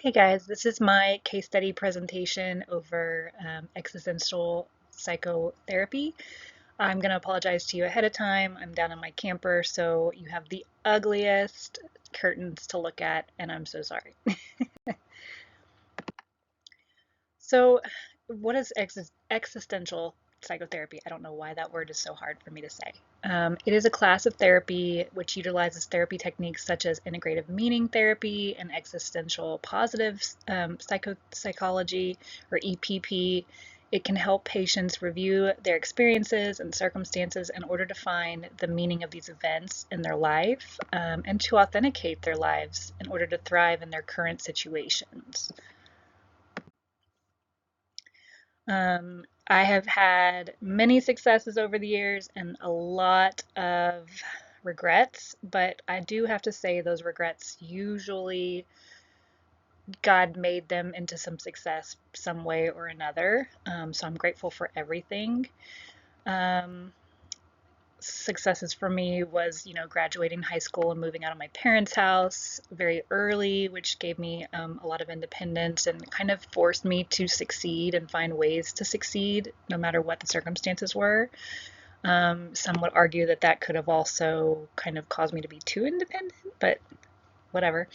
Hey guys, this is my case study presentation over existential psychotherapy. I'm going to apologize to you ahead of time. I'm down in my camper, so you have the ugliest curtains to look at, and I'm so sorry. So, what is existential psychotherapy? I don't know why that word is so hard for me to say. It is a class of therapy which utilizes therapy techniques such as integrative meaning therapy and existential positive psychology, or EPP. It can help patients review their experiences and circumstances in order to find the meaning of these events in their life, and to authenticate their lives in order to thrive in their current situations. I have had many successes over the years and a lot of regrets, but I do have to say those regrets usually God made them into some success some way or another. So I'm grateful for everything. Um, Successes for me was, graduating high school and moving out of my parents' house very early, which gave me a lot of independence and kind of forced me to succeed and find ways to succeed no matter what the circumstances were. Some would argue that that could have also kind of caused me to be too independent, but whatever.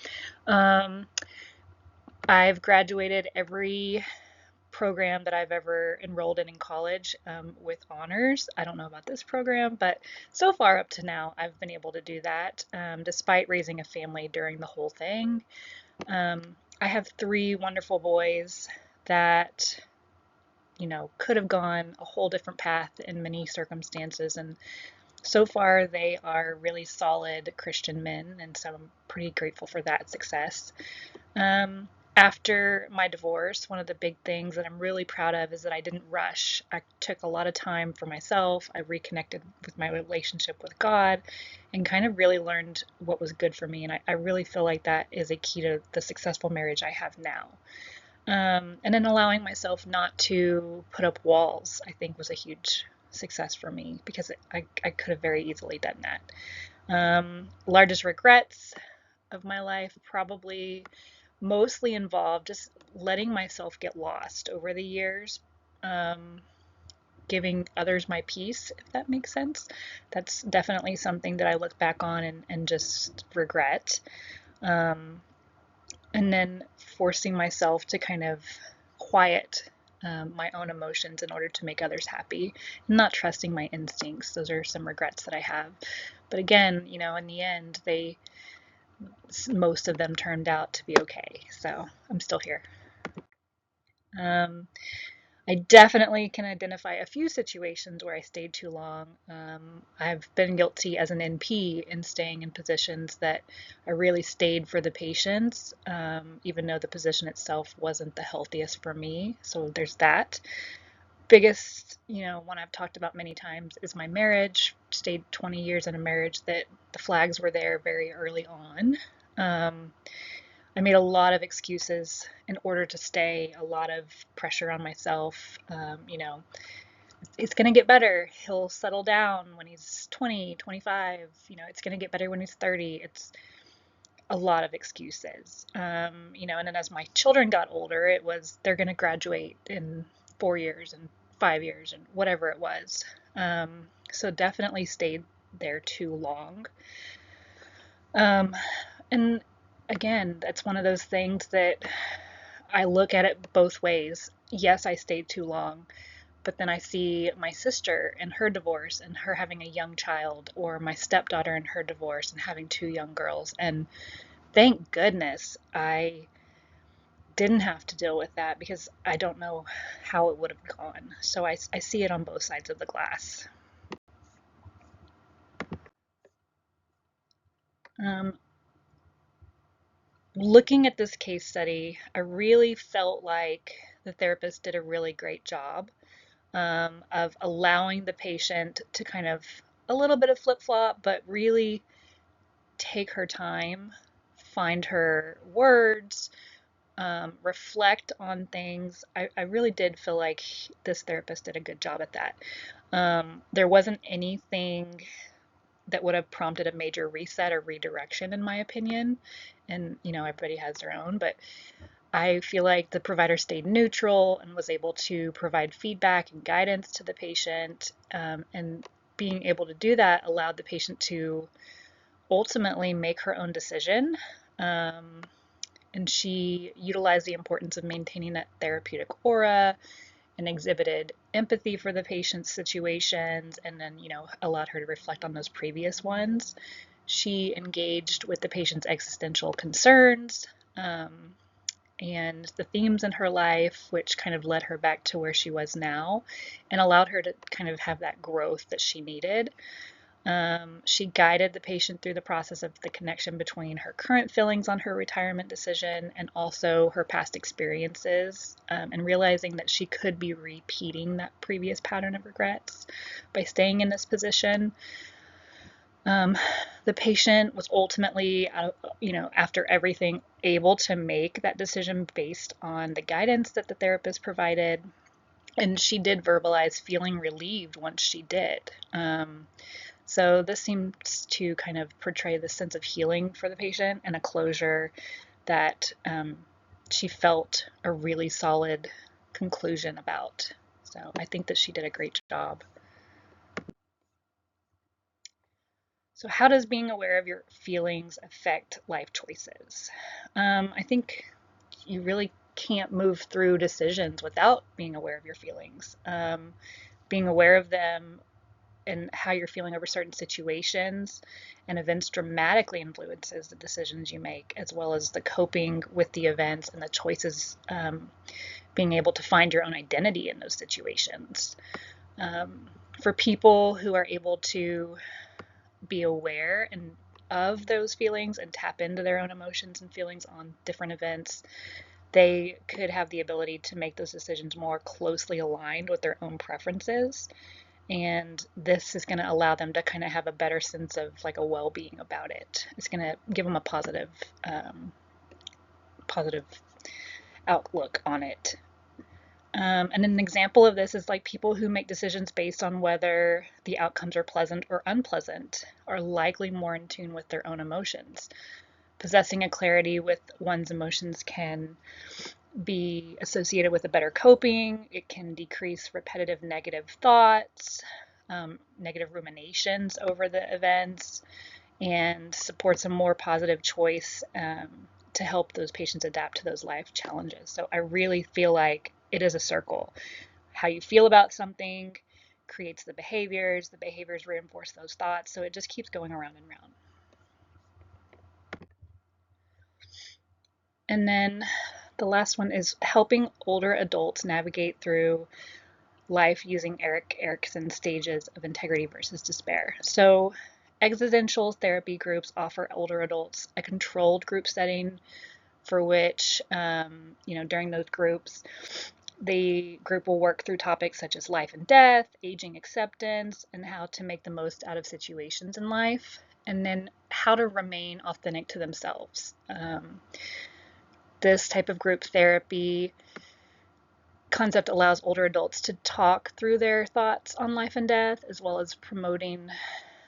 Um, I've graduated every program that I've ever enrolled in college with honors. I don't know about this program, but so far up to now, I've been able to do that despite raising a family during the whole thing. I have three wonderful boys that, could have gone a whole different path in many circumstances. And so far, they are really solid Christian men. And so I'm pretty grateful for that success. Um, After my divorce, one of the big things that I'm really proud of is that I didn't rush. I took a lot of time for myself. I reconnected with my relationship with God and kind of really learned what was good for me. And I really feel like that is a key to the successful marriage I have now. And then allowing myself not to put up walls, I think, was a huge success for me because I could have very easily done that. Largest regrets of my life probably mostly involved just letting myself get lost over the years, um, giving others my peace, if that makes sense. That's definitely something that I look back on and just regret. Um, and then forcing myself to kind of quiet my own emotions in order to make others happy, not trusting my instincts. Those are some regrets that I have. But again, in the end, most of them turned out to be okay. So I'm still here. Um, I definitely can identify a few situations where I stayed too long. I've been guilty as an NP in staying in positions that I really stayed for the patients, even though the position itself wasn't the healthiest for me. So there's that. Biggest, one I've talked about many times is my marriage. Stayed 20 years in a marriage that the flags were there very early on. Um, I made a lot of excuses in order to stay, a lot of pressure on myself. It's going to get better. He'll settle down when he's 20, 25. It's going to get better when he's 30. It's a lot of excuses. And then as my children got older, it was they're going to graduate in 4 years and 5 years and whatever it was. So definitely stayed there too long. And again, that's one of those things that I look at it both ways. Yes, I stayed too long, but then I see my sister and her divorce and her having a young child, or my stepdaughter and her divorce and having two young girls. And thank goodness I didn't have to deal with that because I don't know how it would have gone. So I see it on both sides of the glass. Um, Looking at this case study, I really felt like the therapist did a really great job of allowing the patient to kind of a little bit of flip flop, but really take her time, find her words, reflect on things. I really did feel like this therapist did a good job at that. There wasn't anything that would have prompted a major reset or redirection, in my opinion. And, everybody has their own, but I feel like the provider stayed neutral and was able to provide feedback and guidance to the patient. And being able to do that allowed the patient to ultimately make her own decision. Um, and she utilized the importance of maintaining that therapeutic aura and exhibited empathy for the patient's situations, and then, allowed her to reflect on those previous ones. She engaged with the patient's existential concerns, um, and the themes in her life, which kind of led her back to where she was now and allowed her to kind of have that growth that she needed. She guided the patient through the process of the connection between her current feelings on her retirement decision and also her past experiences, and realizing that she could be repeating that previous pattern of regrets by staying in this position. Um, the patient was ultimately, after everything, able to make that decision based on the guidance that the therapist provided. And she did verbalize feeling relieved once she did. So this seems to kind of portray the sense of healing for the patient and a closure that she felt a really solid conclusion about. So I think that she did a great job. So how does being aware of your feelings affect life choices? I think you really can't move through decisions without being aware of your feelings. Being aware of them and how you're feeling over certain situations and events dramatically influences the decisions you make, as well as the coping with the events and the choices, being able to find your own identity in those situations. For people who are able to be aware and of those feelings and tap into their own emotions and feelings on different events, they could have the ability to make those decisions more closely aligned with their own preferences. And this is going to allow them to kind of have a better sense of like a well-being about it. It's going to give them a positive outlook on it. And an example of this is like people who make decisions based on whether the outcomes are pleasant or unpleasant are likely more in tune with their own emotions. Possessing a clarity with one's emotions can be associated with a better coping. It can decrease repetitive negative thoughts, negative ruminations over the events, and supports a more positive choice, to help those patients adapt to those life challenges. So I really feel like it is a circle. How you feel about something creates the behaviors reinforce those thoughts. So it just keeps going around and around. And then the last one is helping older adults navigate through life using Erik Erikson's stages of integrity versus despair. So existential therapy groups offer older adults a controlled group setting for which, during those groups, the group will work through topics such as life and death, aging acceptance, and how to make the most out of situations in life, and then how to remain authentic to themselves. This type of group therapy concept allows older adults to talk through their thoughts on life and death, as well as promoting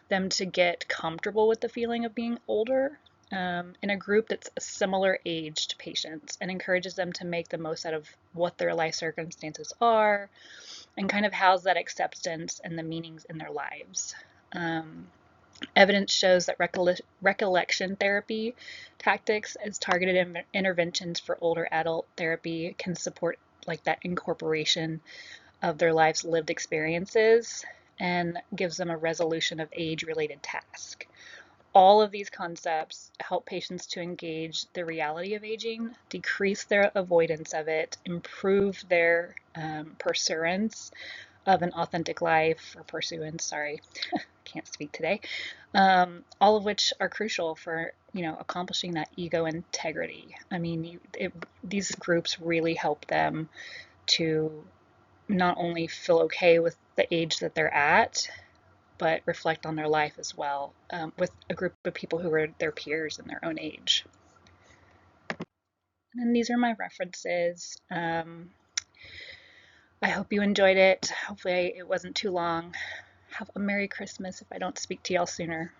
them to get comfortable with the feeling of being older, in a group that's a similar age to patients, and encourages them to make the most out of what their life circumstances are and kind of house that acceptance and the meanings in their lives. Evidence shows that recollection therapy tactics as targeted interventions for older adult therapy can support like that incorporation of their life's lived experiences and gives them a resolution of age-related task. All of these concepts help patients to engage the reality of aging, decrease their avoidance of it, improve their pursuance of an authentic life, or pursuance, sorry, can't speak today, all of which are crucial for, accomplishing that ego integrity. I mean, these groups really help them to not only feel okay with the age that they're at, but reflect on their life as well, with a group of people who are their peers in their own age. And these are my references. I hope you enjoyed it. Hopefully it wasn't too long. Have a Merry Christmas if I don't speak to y'all sooner.